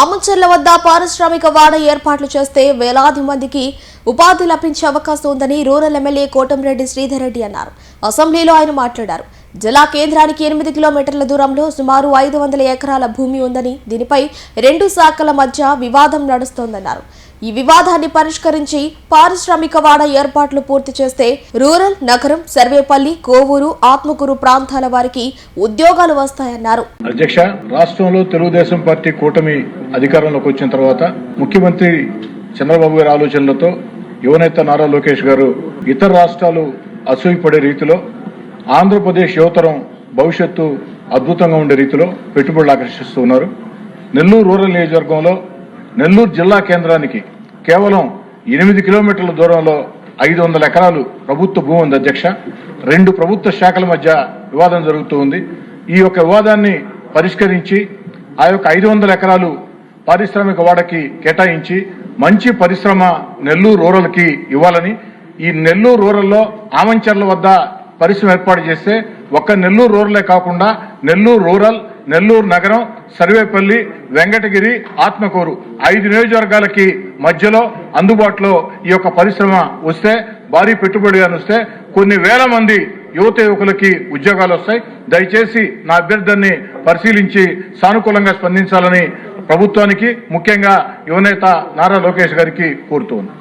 ఆమంచర్ల వద్ద పారిశ్రామిక వాడ ఏర్పాట్లు చేస్తే వేలాది మందికి ఉపాధి లభించే అవకాశం ఉందని రూరల్ ఎమ్మెల్యే కోటంరెడ్డి శ్రీధర్ రెడ్డి అన్నారు. అసెంబ్లీలో ఆయన మాట్లాడారు. జిల్లా కేంద్రానికి 8 కిలోమీటర్ల దూరంలో సుమారు 500 ఎకరాల భూమి ఉందని, దీనిపై 2 శాఖల మధ్య వివాదం నడుస్తోందన్నారు. ఈ వివాదాన్ని పరిష్కరించి పారిశ్రామిక వాడ ఏర్పాట్లు పూర్తి చేస్తే రూరల్, నగరం, సర్వేపల్లి, కోవూరు, ఆత్మకూరు ప్రాంతాల వారికి ఉద్యోగాలు వస్తాయన్నారు. అధ్యక్ష, రాష్ట్రంలో తెలుగుదేశం పార్టీ కూటమి అధికారంలోకి వచ్చిన తర్వాత ముఖ్యమంత్రి చంద్రబాబు గారి ఆలోచనలతో యువనేత నారా లోకేష్ గారు ఇతర రాష్ట్రాలు అసూయపడే రీతిలో ఆంధ్రప్రదేశ్ యువతరం భవిష్యత్తు అద్భుతంగా ఉండే రీతిలో పెట్టుబడులు ఆకర్షిస్తున్నారు. నెల్లూరు రూరల్ నియోజకవర్గంలో నెల్లూరు జిల్లా కేంద్రానికి కేవలం 8 కిలోమీటర్ల దూరంలో 500 ఎకరాలు ప్రభుత్వ భూమి ఉంది. అధ్యక్ష, 2 ప్రభుత్వ శాఖల మధ్య వివాదం జరుగుతూ ఉంది. ఈ యొక్క వివాదాన్ని పరిష్కరించి ఆ యొక్క 500 ఎకరాలు పారిశ్రామిక వాడకి కేటాయించి మంచి పరిశ్రమ నెల్లూరు రూరల్కి ఇవ్వాలని, ఈ నెల్లూరు రూరల్లో ఆమంచర్ల వద్ద పరిశ్రమ ఏర్పాటు చేస్తే ఒక్క నెల్లూరు రూరలే కాకుండా నెల్లూరు రూరల్, నెల్లూరు నగరం, సర్వేపల్లి, వెంకటగిరి, ఆత్మకూరు 5 నియోజకవర్గాలకి మధ్యలో అందుబాటులో ఈ యొక్క పరిశ్రమ వస్తే, భారీ పెట్టుబడిగా వస్తే కొన్ని వేల మంది యువత యువకులకి ఉద్యోగాలు వస్తాయి. దయచేసి నా అభ్యర్థాన్ని పరిశీలించి సానుకూలంగా స్పందించాలని ప్రభుత్వానికి, ముఖ్యంగా యువనేత నారా లోకేష్ గారికి కోరుతూ